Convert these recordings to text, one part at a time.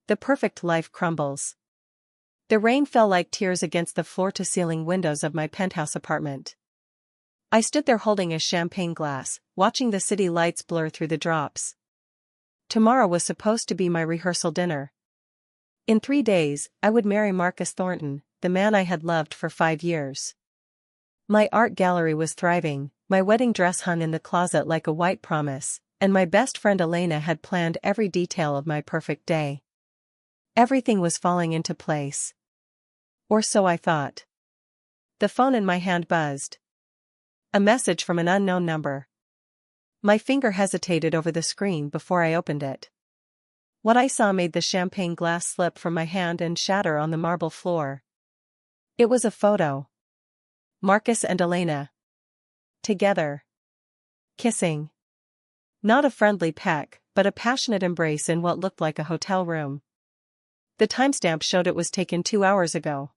The perfect life crumbles. The rain fell like tears against the floor-to-ceiling windows of my penthouse apartment. I stood there holding a champagne glass, watching the city lights blur through the drops. Tomorrow was supposed to be my rehearsal dinner. In 3 days, I would marry Marcus Thornton, the man I had loved for 5 years. My art gallery was thriving, my wedding dress hung in the closet like a white promise, and my best friend Elena had planned every detail of my perfect day. Everything was falling into place. Or so I thought. The phone in my hand buzzed. A message from an unknown number. My finger hesitated over the screen before I opened it. What I saw made the champagne glass slip from my hand and shatter on the marble floor. It was a photo. Marcus and Elena. Together. Kissing. Not a friendly peck, but a passionate embrace in what looked like a hotel room. The timestamp showed it was taken 2 hours ago.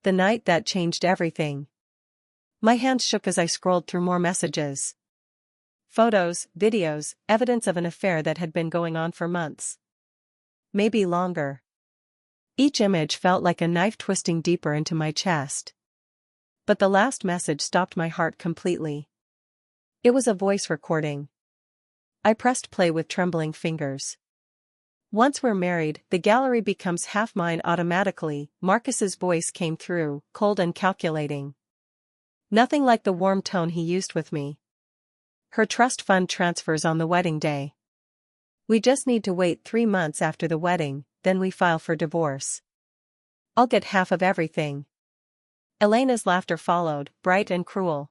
The night that changed everything. My hands shook as I scrolled through more messages. Photos, videos, evidence of an affair that had been going on for months. Maybe longer. Each image felt like a knife twisting deeper into my chest. But the last message stopped my heart completely. It was a voice recording. I pressed play with trembling fingers. Once we're married, the gallery becomes half mine automatically. Marcus's voice came through, cold and calculating. Nothing like the warm tone he used with me. Her trust fund transfers on the wedding day. We just need to wait 3 months after the wedding, then we file for divorce. I'll get half of everything. Elena's laughter followed, bright and cruel.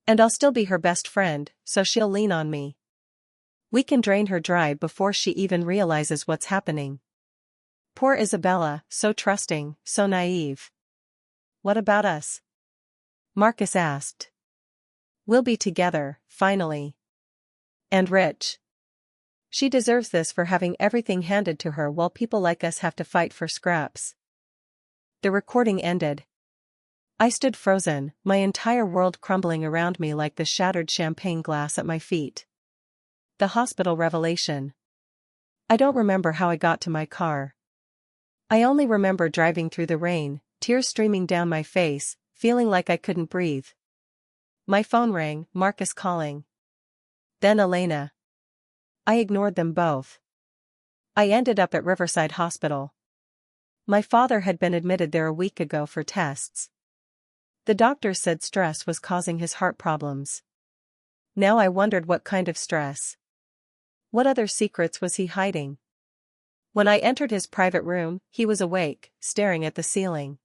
And I'll still be her best friend, so she'll lean on me. We can drain her dry before she even realizes what's happening. Poor Isabella, so trusting, so naive. What about us? Marcus asked. We'll be together, finally. And rich. She deserves this for having everything handed to her while people like us have to fight for scraps. The recording ended. I stood frozen, my entire world crumbling around me like the shattered champagne glass at my feet. The hospital revelation. I don't remember how I got to my car. I only remember driving through the rain, tears streaming down my face, feeling like I couldn't breathe. My phone rang, Marcus calling. Then Elena. I ignored them both. I ended up at Riverside Hospital. My father had been admitted there a week ago for tests. The doctor said stress was causing his heart problems. Now I wondered what kind of stress. What other secrets was he hiding? When I entered his private room, he was awake, staring at the ceiling.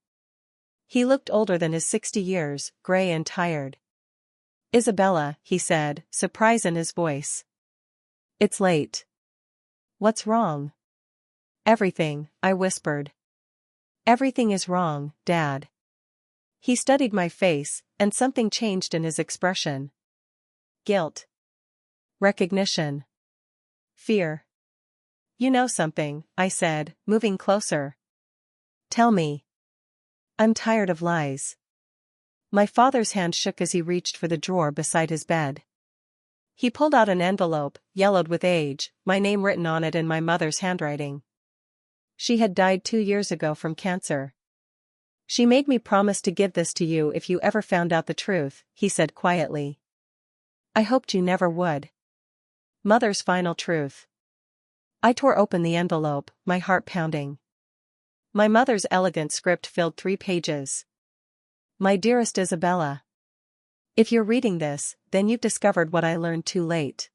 He looked older than his 60 years, gray and tired. Isabella, he said, surprise in his voice. It's late. What's wrong? Everything, I whispered. Everything is wrong, Dad. He studied my face, and something changed in his expression. Guilt. Recognition. Fear. You know something, I said, moving closer. Tell me. I'm tired of lies. My father's hand shook as he reached for the drawer beside his bed. He pulled out an envelope, yellowed with age, my name written on it in my mother's handwriting. She had died 2 years ago from cancer. She made me promise to give this to you if you ever found out the truth, he said quietly. I hoped you never would. Mother's final truth. I tore open the envelope, my heart pounding. My mother's elegant script filled 3 pages. My dearest Isabella. If you're reading this, then you've discovered what I learned too late.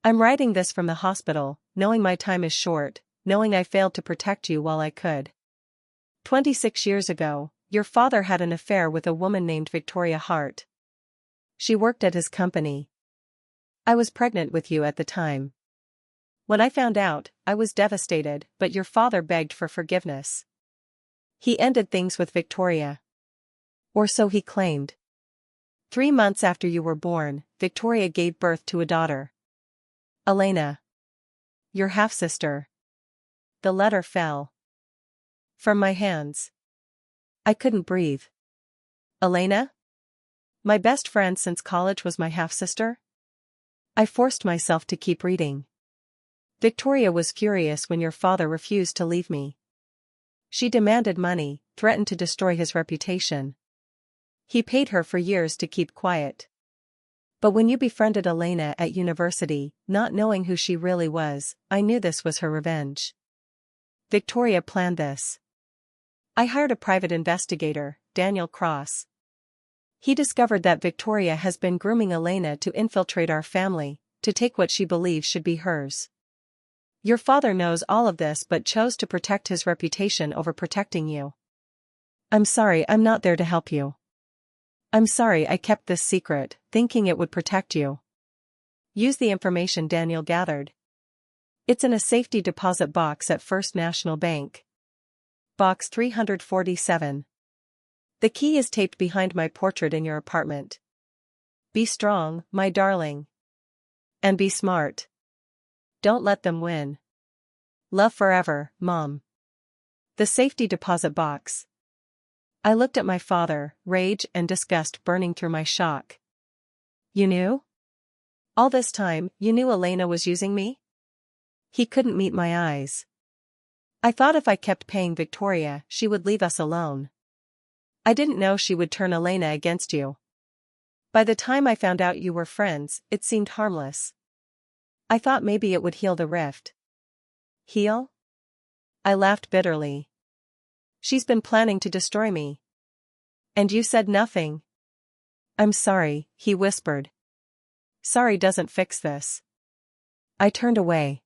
I'm writing this from the hospital, knowing my time is short, knowing I failed to protect you while I could. 26 years ago, your father had an affair with a woman named Victoria Hart. She worked at his company. I was pregnant with you at the time. When I found out, I was devastated, but your father begged for forgiveness. He ended things with Victoria. Or so he claimed. 3 months after you were born, Victoria gave birth to a daughter. Elena. Your half-sister. The letter fell from my hands. I couldn't breathe. Elena? My best friend since college was my half-sister? I forced myself to keep reading. Victoria was furious when your father refused to leave me. She demanded money, threatened to destroy his reputation. He paid her for years to keep quiet. But when you befriended Elena at university, not knowing who she really was, I knew this was her revenge. Victoria planned this. I hired a private investigator, Daniel Cross. He discovered that Victoria has been grooming Elena to infiltrate our family, to take what she believes should be hers. Your father knows all of this but chose to protect his reputation over protecting you. I'm sorry, I'm not there to help you. I'm sorry I kept this secret, thinking it would protect you. Use the information Daniel gathered. It's in a safety deposit box at First National Bank. Box 347. The key is taped behind my portrait in your apartment. Be strong, my darling. And be smart. Don't let them win. Love forever, Mom. The safety deposit box. I looked at my father, rage and disgust burning through my shock. You knew? All this time, you knew Elena was using me? He couldn't meet my eyes. I thought if I kept paying Victoria, she would leave us alone. I didn't know she would turn Elena against you. By the time I found out you were friends, it seemed harmless. I thought maybe it would heal the rift. Heal? I laughed bitterly. She's been planning to destroy me. And you said nothing. I'm sorry, he whispered. Sorry doesn't fix this. I turned away.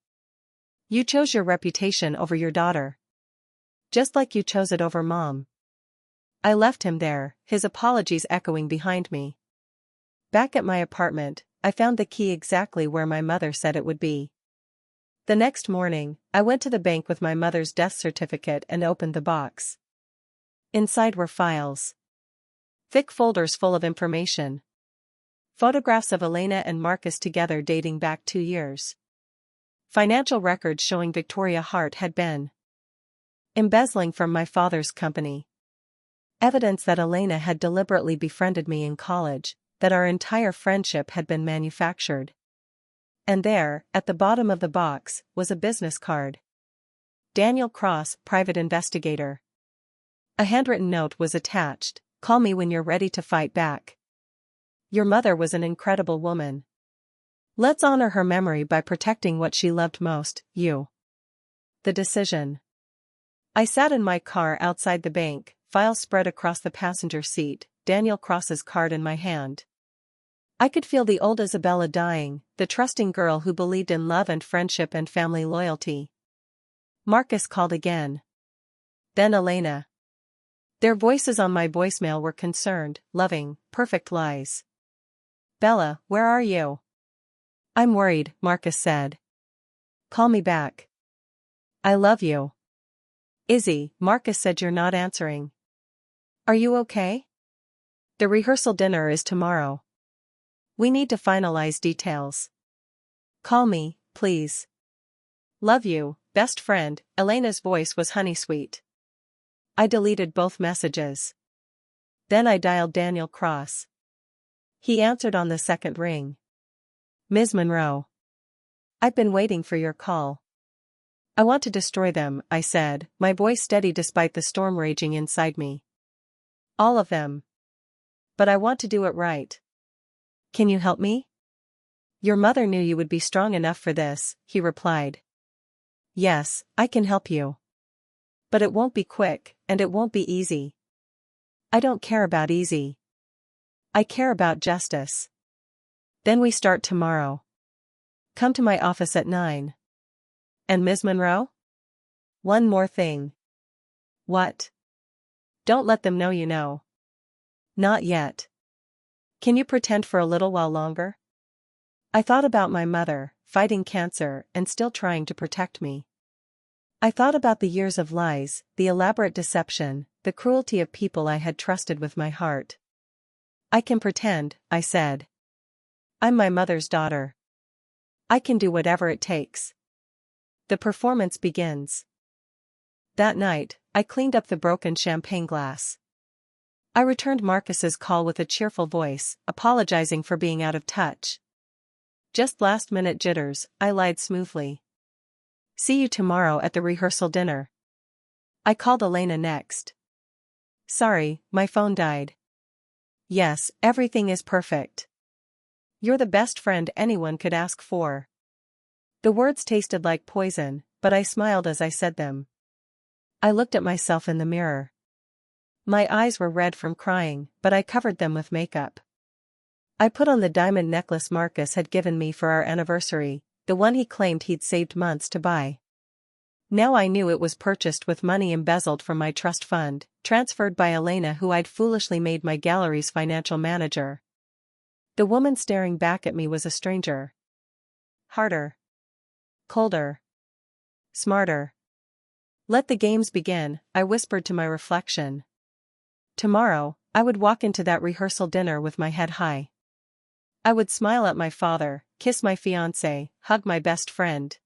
You chose your reputation over your daughter. Just like you chose it over Mom. I left him there, his apologies echoing behind me. Back at my apartment, I found the key exactly where my mother said it would be. The next morning, I went to the bank with my mother's death certificate and opened the box. Inside were files. Thick folders full of information. Photographs of Elena and Marcus together dating back 2 years. Financial records showing Victoria Hart had been embezzling from my father's company. Evidence that Elena had deliberately befriended me in college, that our entire friendship had been manufactured. And there, at the bottom of the box, was a business card. Daniel Cross, private investigator. A handwritten note was attached. Call me when you're ready to fight back. Your mother was an incredible woman. Let's honor her memory by protecting what she loved most, you. The decision. I sat in my car outside the bank, files spread across the passenger seat, Daniel Cross's card in my hand. I could feel the old Isabella dying, the trusting girl who believed in love and friendship and family loyalty. Marcus called again. Then Elena. Their voices on my voicemail were concerned, loving, perfect lies. Bella, where are you? I'm worried, Marcus said. Call me back. I love you. Izzy, Marcus said you're not answering. Are you okay? The rehearsal dinner is tomorrow. We need to finalize details. Call me, please. Love you, best friend. Elena's voice was honey-sweet. I deleted both messages. Then I dialed Daniel Cross. He answered on the second ring. Ms. Monroe. I've been waiting for your call. I want to destroy them, I said, my voice steady despite the storm raging inside me. All of them. But I want to do it right. Can you help me? Your mother knew you would be strong enough for this, he replied. Yes, I can help you. But it won't be quick, and it won't be easy. I don't care about easy. I care about justice. Then we start tomorrow. Come to my office at 9. And Ms. Monroe? One more thing. What? Don't let them know you know. Not yet. Can you pretend for a little while longer? I thought about my mother, fighting cancer and still trying to protect me. I thought about the years of lies, the elaborate deception, the cruelty of people I had trusted with my heart. I can pretend, I said. I'm my mother's daughter. I can do whatever it takes. The performance begins. That night, I cleaned up the broken champagne glass. I returned Marcus's call with a cheerful voice, apologizing for being out of touch. Just last-minute jitters, I lied smoothly. See you tomorrow at the rehearsal dinner. I called Elena next. Sorry, my phone died. Yes, everything is perfect. You're the best friend anyone could ask for. The words tasted like poison, but I smiled as I said them. I looked at myself in the mirror. My eyes were red from crying, but I covered them with makeup. I put on the diamond necklace Marcus had given me for our anniversary, the one he claimed he'd saved months to buy. Now I knew it was purchased with money embezzled from my trust fund, transferred by Elena, who I'd foolishly made my gallery's financial manager. The woman staring back at me was a stranger. Harder. Colder. Smarter. Let the games begin, I whispered to my reflection. Tomorrow, I would walk into that rehearsal dinner with my head high. I would smile at my father, kiss my fiancé, hug my best friend.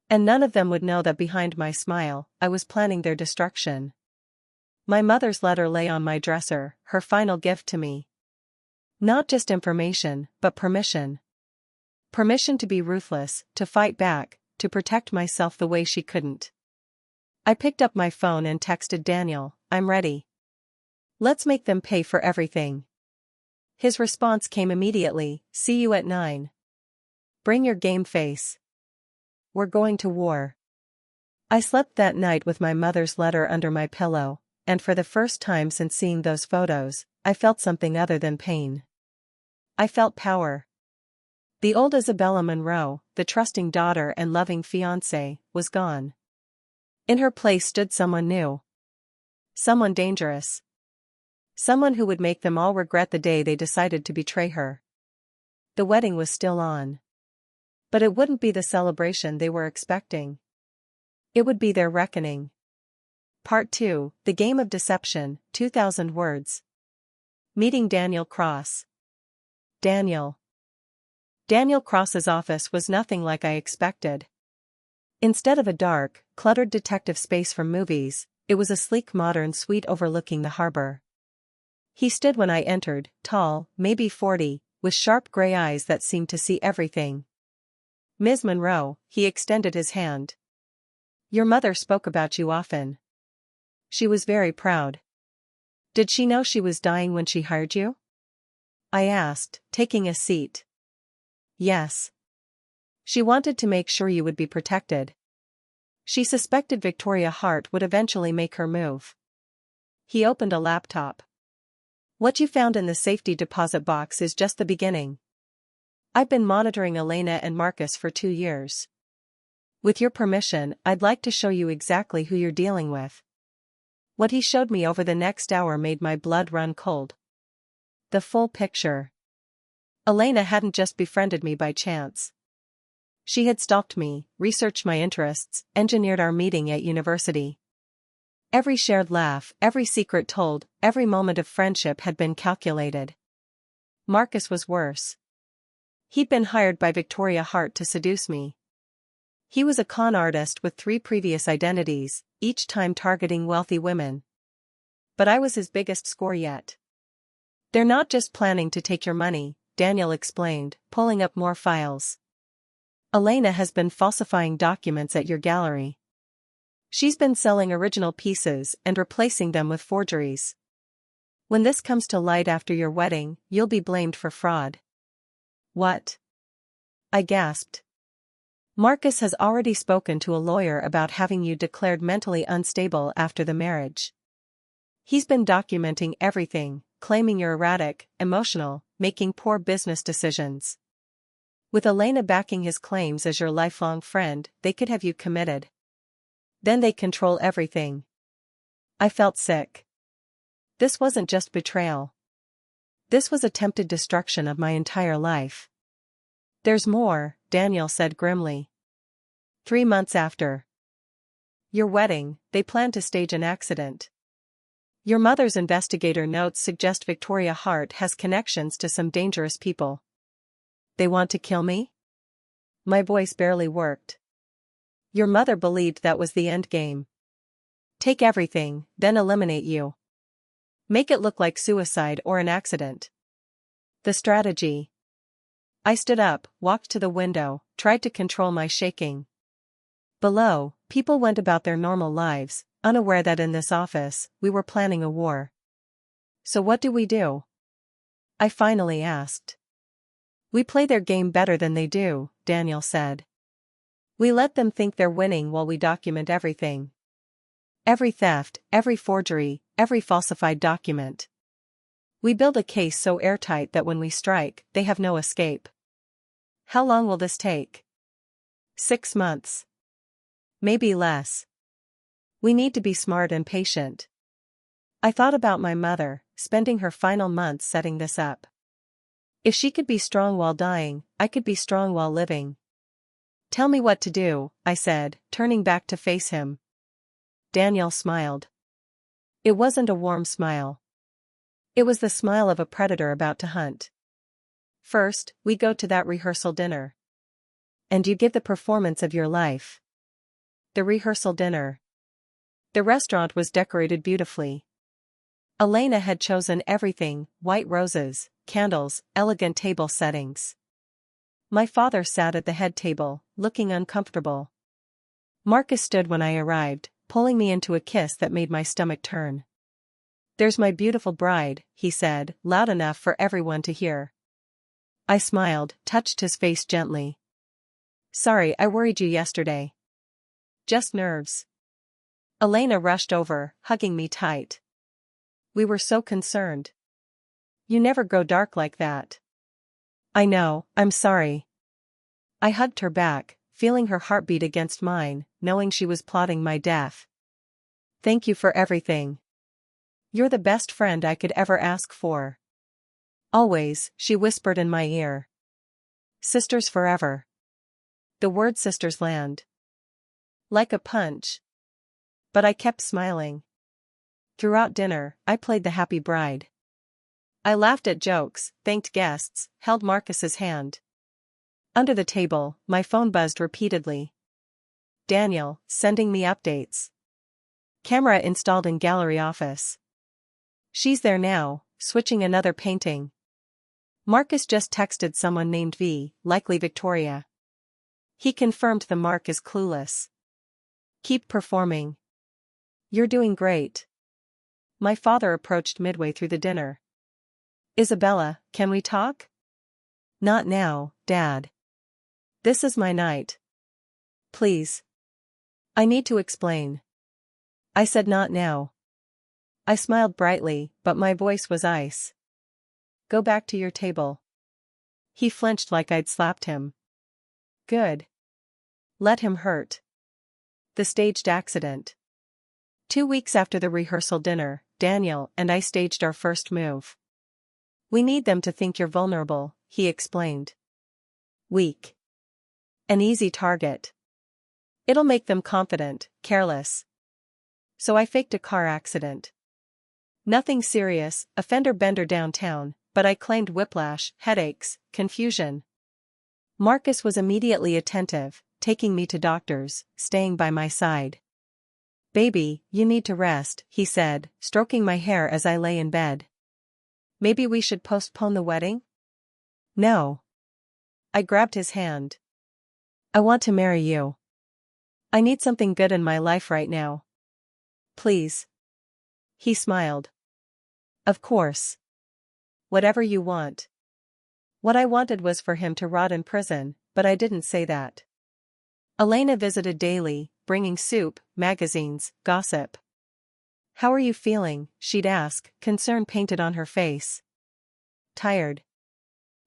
And none of them would know that behind my smile, I was planning their destruction. My mother's letter lay on my dresser, her final gift to me. Not just information, but permission. Permission to be ruthless, to fight back, to protect myself the way she couldn't. I picked up my phone and texted Daniel, I'm ready. Let's make them pay for everything. His response came immediately, see you at 9. Bring your game face. We're going to war. I slept that night with my mother's letter under my pillow, and for the first time since seeing those photos, I felt something other than pain. I felt power. The old Isabella Monroe, the trusting daughter and loving fiancé, was gone. In her place stood someone new. Someone dangerous. Someone who would make them all regret the day they decided to betray her. The wedding was still on. But it wouldn't be the celebration they were expecting. It would be their reckoning. Part 2, The Game of Deception, 2,000 words. Meeting Daniel Cross. Daniel Cross's office was nothing like I expected. Instead of a dark, cluttered detective space from movies, it was a sleek modern suite overlooking the harbor. He stood when I entered, tall, maybe 40, with sharp gray eyes that seemed to see everything. Ms. Monroe, he extended his hand. Your mother spoke about you often. She was very proud. Did she know she was dying when she hired you? I asked, taking a seat. Yes. She wanted to make sure you would be protected. She suspected Victoria Hart would eventually make her move. He opened a laptop. What you found in the safety deposit box is just the beginning. I've been monitoring Elena and Marcus for 2 years. With your permission, I'd like to show you exactly who you're dealing with. What he showed me over the next hour made my blood run cold. The full picture. Elena hadn't just befriended me by chance. She had stalked me, researched my interests, engineered our meeting at university. Every shared laugh, every secret told, every moment of friendship had been calculated. Marcus was worse. He'd been hired by Victoria Hart to seduce me. He was a con artist with 3 previous identities, each time targeting wealthy women. But I was his biggest score yet. They're not just planning to take your money, Daniel explained, pulling up more files. Elena has been falsifying documents at your gallery. She's been selling original pieces and replacing them with forgeries. When this comes to light after your wedding, you'll be blamed for fraud. What? I gasped. Marcus has already spoken to a lawyer about having you declared mentally unstable after the marriage. He's been documenting everything, claiming you're erratic, emotional, making poor business decisions. With Elena backing his claims as your lifelong friend, they could have you committed. Then they control everything. I felt sick. This wasn't just betrayal. This was attempted destruction of my entire life. There's more, Daniel said grimly. 3 months after your wedding, they plan to stage an accident. Your mother's investigator notes suggest Victoria Hart has connections to some dangerous people. They want to kill me? My voice barely worked. Your mother believed that was the end game. Take everything, then eliminate you. Make it look like suicide or an accident. The strategy. I stood up, walked to the window, tried to control my shaking. Below, people went about their normal lives, unaware that in this office, we were planning a war. So what do we do? I finally asked. We play their game better than they do, Daniel said. We let them think they're winning while we document everything. Every theft, every forgery, every falsified document. We build a case so airtight that when we strike, they have no escape. How long will this take? 6 months. Maybe less. We need to be smart and patient. I thought about my mother, spending her final months setting this up. If she could be strong while dying, I could be strong while living. Tell me what to do, I said, turning back to face him. Daniel smiled. It wasn't a warm smile. It was the smile of a predator about to hunt. First, we go to that rehearsal dinner. And you give the performance of your life. The rehearsal dinner. The restaurant was decorated beautifully. Elena had chosen everything: white roses, candles, elegant table settings. My father sat at the head table, looking uncomfortable. Marcus stood when I arrived, pulling me into a kiss that made my stomach turn. "There's my beautiful bride," he said, loud enough for everyone to hear. I smiled, touched his face gently. "Sorry I worried you yesterday." "Just nerves." Elena rushed over, hugging me tight. "We were so concerned. You never go dark like that." "I know, I'm sorry." I hugged her back, feeling her heartbeat against mine, knowing she was plotting my death. "Thank you for everything. You're the best friend I could ever ask for." "Always," she whispered in my ear. "Sisters forever." The word sisters land like a punch. But I kept smiling. Throughout dinner, I played the happy bride. I laughed at jokes, thanked guests, held Marcus's hand. Under the table, my phone buzzed repeatedly. Daniel, sending me updates. Camera installed in gallery office. She's there now, switching another painting. Marcus just texted someone named V, likely Victoria. He confirmed the mark is clueless. Keep performing. You're doing great. My father approached midway through the dinner. Isabella, can we talk? Not now, Dad. This is my night. Please. I need to explain. I said not now. I smiled brightly, but my voice was ice. Go back to your table. He flinched like I'd slapped him. Good. Let him hurt. The staged accident. 2 weeks after the rehearsal dinner, Daniel and I staged our first move. We need them to think you're vulnerable, he explained. Weak. An easy target. It'll make them confident, careless. So I faked a car accident. Nothing serious, a fender bender downtown, but I claimed whiplash, headaches, confusion. Marcus was immediately attentive, taking me to doctors, staying by my side. Baby, you need to rest, he said, stroking my hair as I lay in bed. Maybe we should postpone the wedding? No. I grabbed his hand. I want to marry you. I need something good in my life right now. Please. He smiled. Of course. Whatever you want. What I wanted was for him to rot in prison, but I didn't say that. Elena visited daily, bringing soup, magazines, gossip. How are you feeling? She'd ask, concern painted on her face. Tired.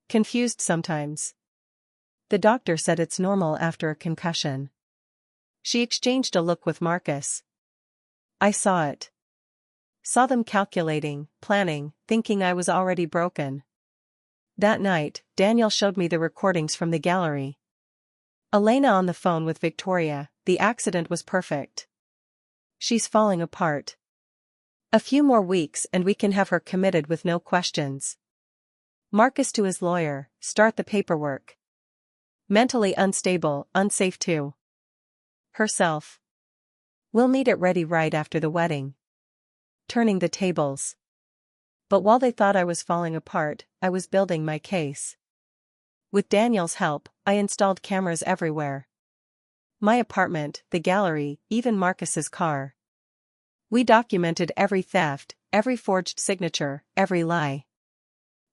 Confused sometimes. The doctor said it's normal after a concussion. She exchanged a look with Marcus. I saw it. Saw them calculating, planning, thinking I was already broken. That night, Daniel showed me the recordings from the gallery. Elena on the phone with Victoria, the accident was perfect. She's falling apart. A few more weeks and we can have her committed with no questions. Marcus to his lawyer, start the paperwork. Mentally unstable, unsafe too. Herself. We'll need it ready right after the wedding. Turning the tables. But while they thought I was falling apart, I was building my case. With Daniel's help, I installed cameras everywhere. My apartment, the gallery, even Marcus's car. We documented every theft, every forged signature, every lie.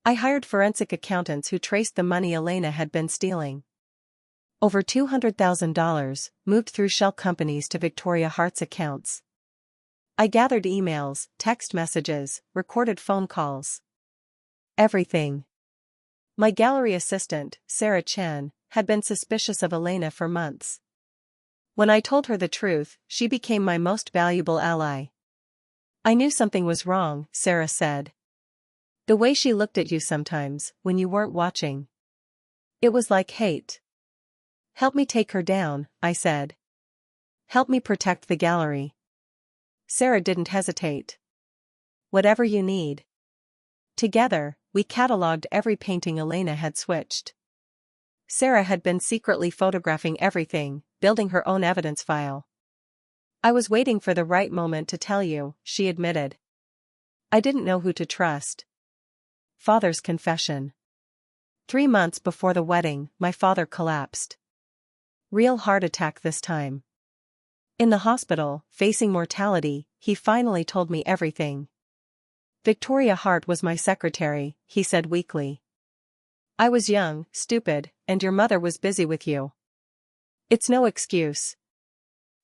I hired forensic accountants who traced the money Elena had been stealing. Over $200,000 moved through shell companies to Victoria Hart's accounts. I gathered emails, text messages, recorded phone calls. Everything. My gallery assistant, Sarah Chan, had been suspicious of Elena for months. When I told her the truth, she became my most valuable ally. I knew something was wrong, Sarah said. The way she looked at you sometimes, when you weren't watching. It was like hate. Help me take her down, I said. Help me protect the gallery. Sarah didn't hesitate. Whatever you need. Together, we catalogued every painting Elena had switched. Sarah had been secretly photographing everything, building her own evidence file. I was waiting for the right moment to tell you, she admitted. I didn't know who to trust. Father's confession. 3 months before the wedding, my father collapsed. Real heart attack this time. In the hospital, facing mortality, he finally told me everything. Victoria Hart was my secretary, he said weakly. I was young, stupid, and your mother was busy with you. It's no excuse.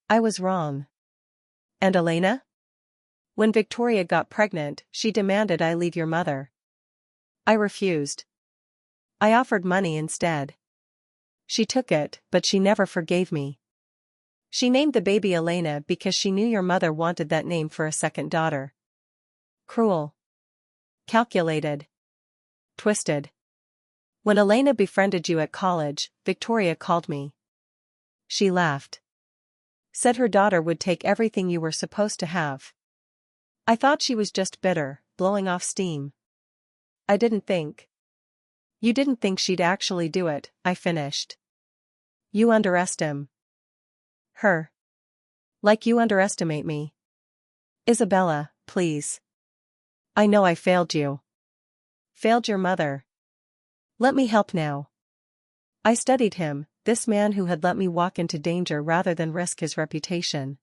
I was wrong. And Elena? When Victoria got pregnant, she demanded I leave your mother. I refused. I offered money instead. She took it, but she never forgave me. She named the baby Elena because she knew your mother wanted that name for a second daughter. Cruel. Calculated. Twisted. When Elena befriended you at college, Victoria called me. She laughed. Said her daughter would take everything you were supposed to have. I thought she was just bitter, blowing off steam. I didn't think. You didn't think she'd actually do it, I finished. You underestimate her. Like you underestimate me. Isabella, please. I know I failed you. Failed your mother. Let me help now. I studied him, this man who had let me walk into danger rather than risk his reputation.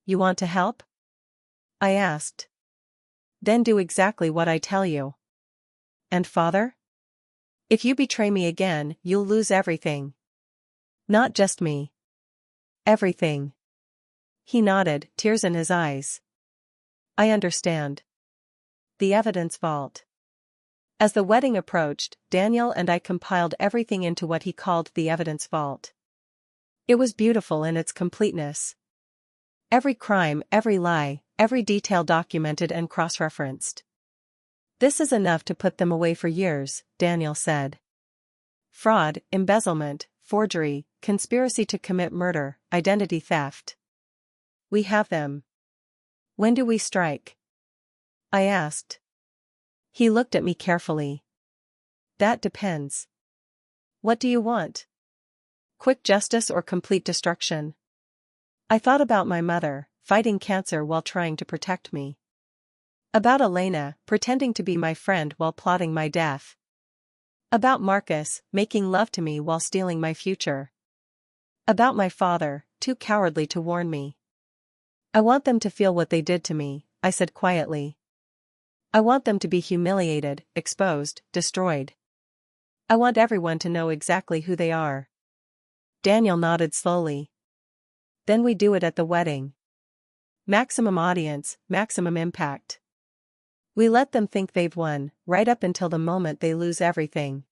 You want to help? I asked. Then do exactly what I tell you. And father? If you betray me again, you'll lose everything. Not just me. Everything. He nodded, tears in his eyes. I understand. The evidence vault. As the wedding approached, Daniel and I compiled everything into what he called the evidence vault. It was beautiful in its completeness. Every crime, every lie, every detail documented and cross-referenced. This is enough to put them away for years, Daniel said. Fraud, embezzlement, forgery, conspiracy to commit murder, identity theft. We have them. When do we strike? I asked. He looked at me carefully. That depends. What do you want? Quick justice or complete destruction? I thought about my mother, fighting cancer while trying to protect me. About Elena, pretending to be my friend while plotting my death. About Marcus, making love to me while stealing my future. About my father, too cowardly to warn me. I want them to feel what they did to me, I said quietly. I want them to be humiliated, exposed, destroyed. I want everyone to know exactly who they are. Daniel nodded slowly. Then we do it at the wedding. Maximum audience, maximum impact. We let them think they've won, right up until the moment they lose everything.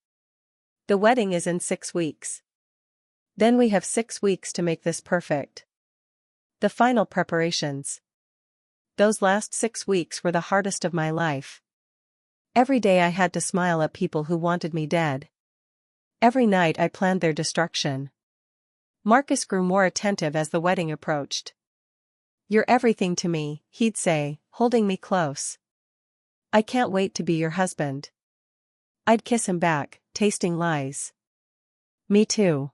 The wedding is in 6 weeks. Then we have 6 weeks to make this perfect. The final preparations. Those last 6 weeks were the hardest of my life. Every day I had to smile at people who wanted me dead. Every night I planned their destruction. Marcus grew more attentive as the wedding approached. You're everything to me, he'd say, holding me close. I can't wait to be your husband. I'd kiss him back, tasting lies. Me too.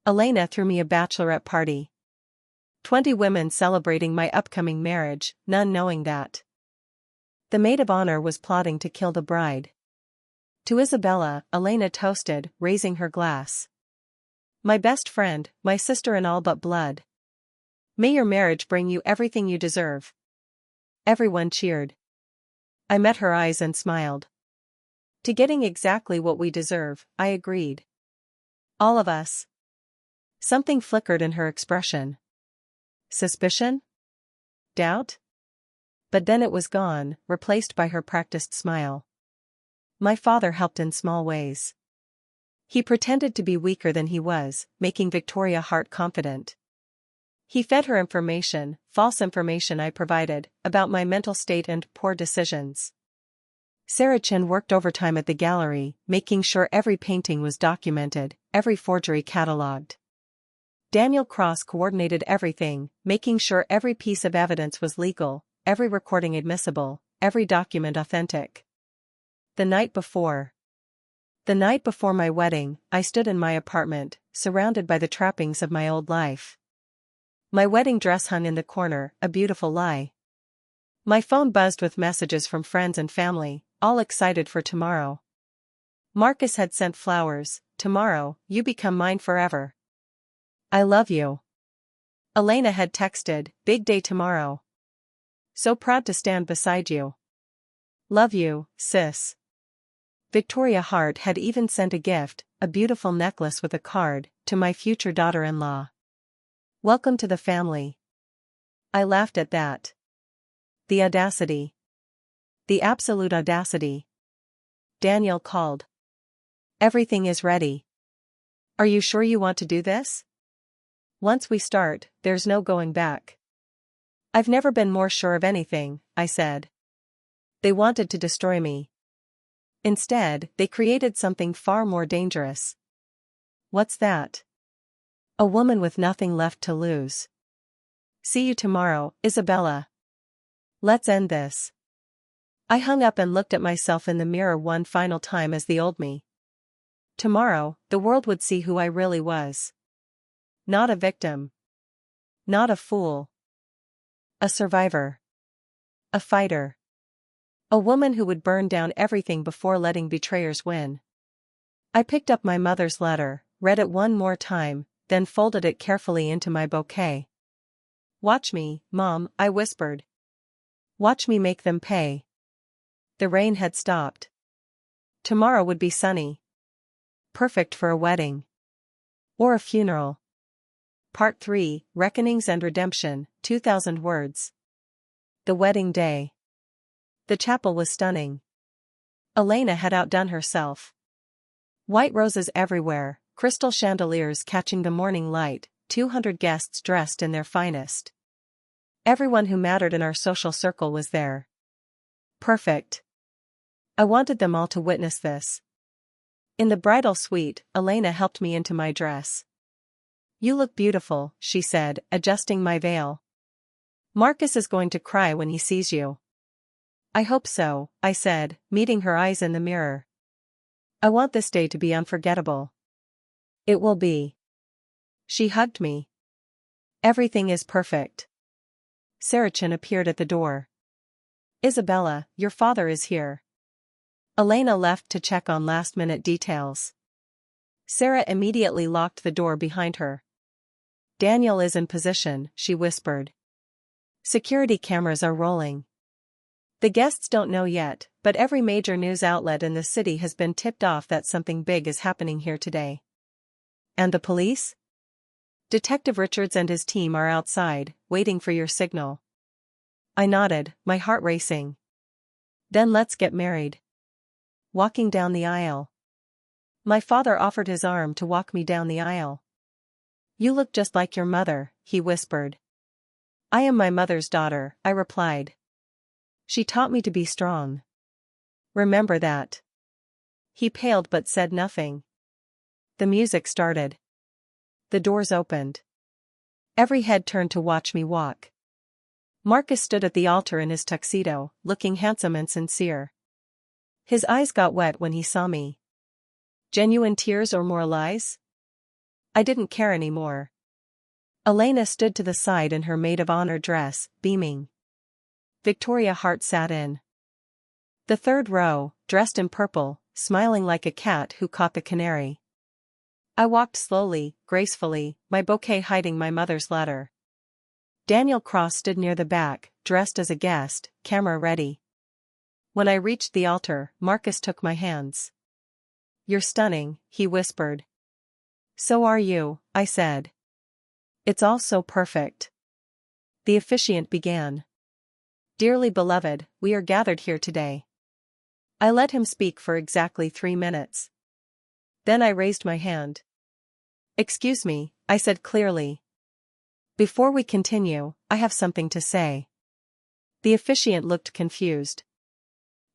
Elena threw me a bachelorette party. 20 women celebrating my upcoming marriage, none knowing that the maid of honor was plotting to kill the bride. To Isabella, Elena toasted, raising her glass. My best friend, my sister in all but blood. May your marriage bring you everything you deserve. Everyone cheered. I met her eyes and smiled. To getting exactly what we deserve, I agreed. All of us. Something flickered in her expression. Suspicion? Doubt? But then it was gone, replaced by her practiced smile. My father helped in small ways. He pretended to be weaker than he was, making Victoria Hart confident. He fed her information, false information I provided, about my mental state and poor decisions. Sarah Chin worked overtime at the gallery, making sure every painting was documented, every forgery catalogued. Daniel Cross coordinated everything, making sure every piece of evidence was legal, every recording admissible, every document authentic. The night before my wedding, I stood in my apartment, surrounded by the trappings of my old life. My wedding dress hung in the corner, a beautiful lie. My phone buzzed with messages from friends and family, all excited for tomorrow. Marcus had sent flowers. Tomorrow, you become mine forever. I love you. Elena had texted, big day tomorrow. So proud to stand beside you. Love you, sis. Victoria Hart had even sent a gift, a beautiful necklace with a card, to my future daughter-in-law. Welcome to the family. I laughed at that. The audacity. The absolute audacity. Daniel called. Everything is ready. Are you sure you want to do this? Once we start, there's no going back. I've never been more sure of anything, I said. They wanted to destroy me. Instead, they created something far more dangerous. What's that? A woman with nothing left to lose. See you tomorrow, Isabella. Let's end this. I hung up and looked at myself in the mirror one final time as the old me. Tomorrow, the world would see who I really was. Not a victim. Not a fool. A survivor. A fighter. A woman who would burn down everything before letting betrayers win. I picked up my mother's letter, read it one more time, then folded it carefully into my bouquet. Watch me, Mom, I whispered. Watch me make them pay. The rain had stopped. Tomorrow would be sunny. Perfect for a wedding. Or a funeral. Part 3, Reckonings and Redemption, 2,000 words. The wedding day. The chapel was stunning. Elena had outdone herself. White roses everywhere, crystal chandeliers catching the morning light, 200 guests dressed in their finest. Everyone who mattered in our social circle was there. Perfect. I wanted them all to witness this. In the bridal suite, Elena helped me into my dress. You look beautiful, she said, adjusting my veil. Marcus is going to cry when he sees you. I hope so, I said, meeting her eyes in the mirror. I want this day to be unforgettable. It will be. She hugged me. Everything is perfect. Sarah Chin appeared at the door. Isabella, your father is here. Elena left to check on last-minute details. Sarah immediately locked the door behind her. Daniel is in position, she whispered. Security cameras are rolling. The guests don't know yet, but every major news outlet in the city has been tipped off that something big is happening here today. And the police? Detective Richards and his team are outside, waiting for your signal. I nodded, my heart racing. Then let's get married. Walking down the aisle. My father offered his arm to walk me down the aisle. You look just like your mother, he whispered. I am my mother's daughter, I replied. She taught me to be strong. Remember that. He paled but said nothing. The music started. The doors opened. Every head turned to watch me walk. Marcus stood at the altar in his tuxedo, looking handsome and sincere. His eyes got wet when he saw me. Genuine tears or more lies? I didn't care anymore. Elena stood to the side in her maid of honor dress, beaming. Victoria Hart sat in the third row, dressed in purple, smiling like a cat who caught the canary. I walked slowly, gracefully, my bouquet hiding my mother's letter. Daniel Cross stood near the back, dressed as a guest, camera ready. When I reached the altar, Marcus took my hands. "You're stunning," he whispered. "So are you," I said. "It's all so perfect." The officiant began. "Dearly beloved, we are gathered here today." I let him speak for exactly 3 minutes. Then I raised my hand. "Excuse me," I said clearly. "Before we continue, I have something to say." The officiant looked confused.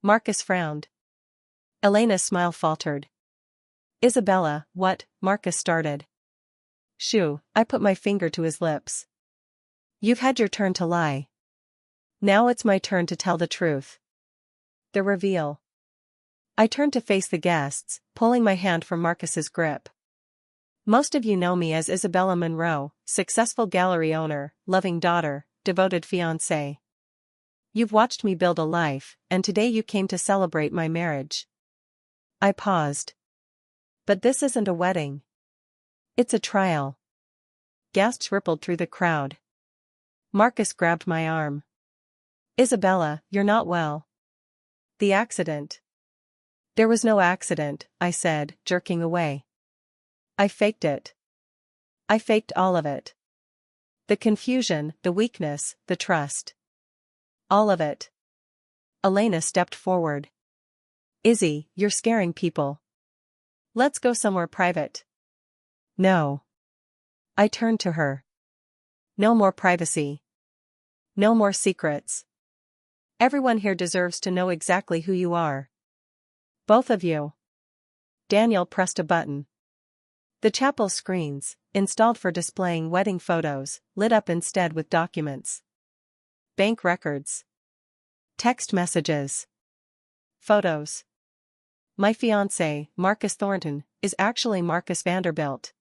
Marcus frowned. Elena's smile faltered. "Isabella, what?" Marcus started. "Shoo," I put my finger to his lips. "You've had your turn to lie. Now it's my turn to tell the truth." The reveal. I turned to face the guests, pulling my hand from Marcus's grip. "Most of you know me as Isabella Monroe, successful gallery owner, loving daughter, devoted fiancé. You've watched me build a life, and today you came to celebrate my marriage." I paused. "But this isn't a wedding. It's a trial." Gasps rippled through the crowd. Marcus grabbed my arm. "Isabella, you're not well." "The accident." "There was no accident," I said, jerking away. "I faked it. I faked all of it. The confusion, the weakness, the trust. All of it." Elena stepped forward. "Izzy, you're scaring people. Let's go somewhere private." "No." I turned to her. "No more privacy. No more secrets. Everyone here deserves to know exactly who you are. Both of you." Daniel pressed a button. The chapel screens, installed for displaying wedding photos, lit up instead with documents. Bank records. Text messages. Photos. My fiancé, Marcus Thornton, is actually Marcus Vanderbilt.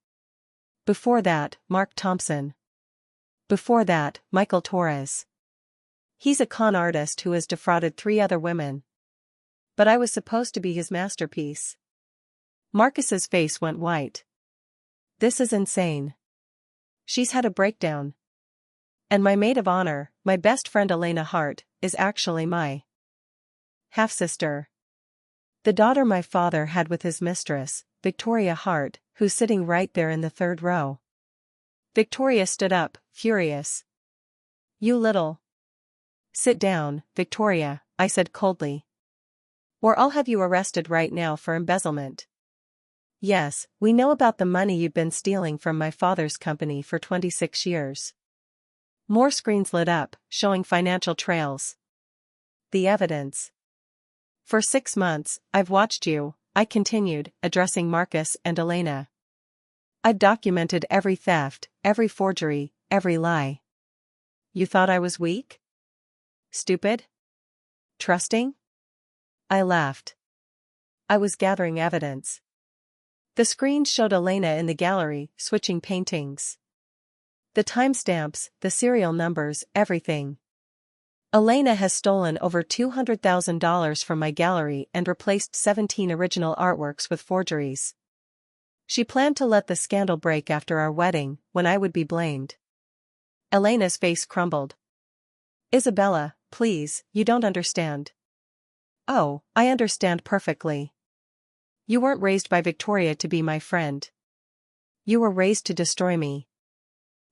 Before that, Mark Thompson. Before that, Michael Torres. He's a con artist who has defrauded 3 other women. But I was supposed to be his masterpiece. Marcus's face went white. "This is insane. She's had a breakdown. And my maid of honor, my best friend Elena Hart, is actually my half-sister. The daughter my father had with his mistress, Victoria Hart, who's sitting right there in the 3rd row." Victoria stood up, furious. "You little..." "Sit down, Victoria," I said coldly. "Or I'll have you arrested right now for embezzlement. Yes, we know about the money you've been stealing from my father's company for 26 years. More screens lit up, showing financial trails. The evidence. "For 6 months, I've watched you," I continued, addressing Marcus and Elena. "I've documented every theft, every forgery, every lie. You thought I was weak? Stupid? Trusting?" I laughed. I was gathering evidence. The screen showed Elena in the gallery, switching paintings. The timestamps, the serial numbers, everything. Elena has stolen over $200,000 from my gallery and replaced 17 original artworks with forgeries. She planned to let the scandal break after our wedding, when I would be blamed. Elena's face crumbled. "Isabella, please, you don't understand." "Oh, I understand perfectly. You weren't raised by Victoria to be my friend. You were raised to destroy me.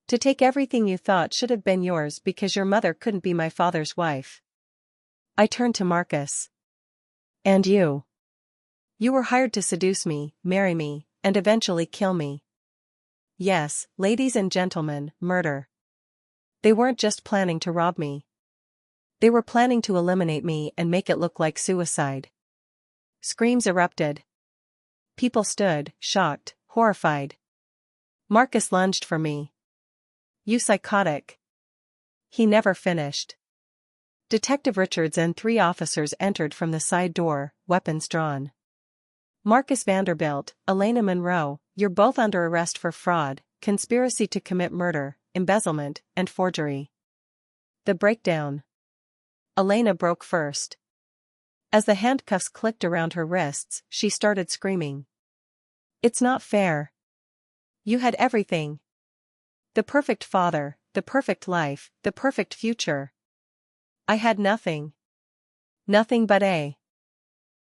To take everything you thought should have been yours because your mother couldn't be my father's wife." I turned to Marcus. "And you? You were hired to seduce me, marry me, and eventually kill me. Yes, ladies and gentlemen, murder. They weren't just planning to rob me. They were planning to eliminate me and make it look like suicide." Screams erupted. People stood, shocked, horrified. Marcus lunged for me. "You psychotic." He never finished. Detective Richards and 3 officers entered from the side door, weapons drawn. "Marcus Vanderbilt, Elena Monroe, you're both under arrest for fraud, conspiracy to commit murder, embezzlement, and forgery." The breakdown. Elena broke first. As the handcuffs clicked around her wrists, she started screaming. "It's not fair. You had everything. The perfect father, the perfect life, the perfect future. I had nothing. Nothing but a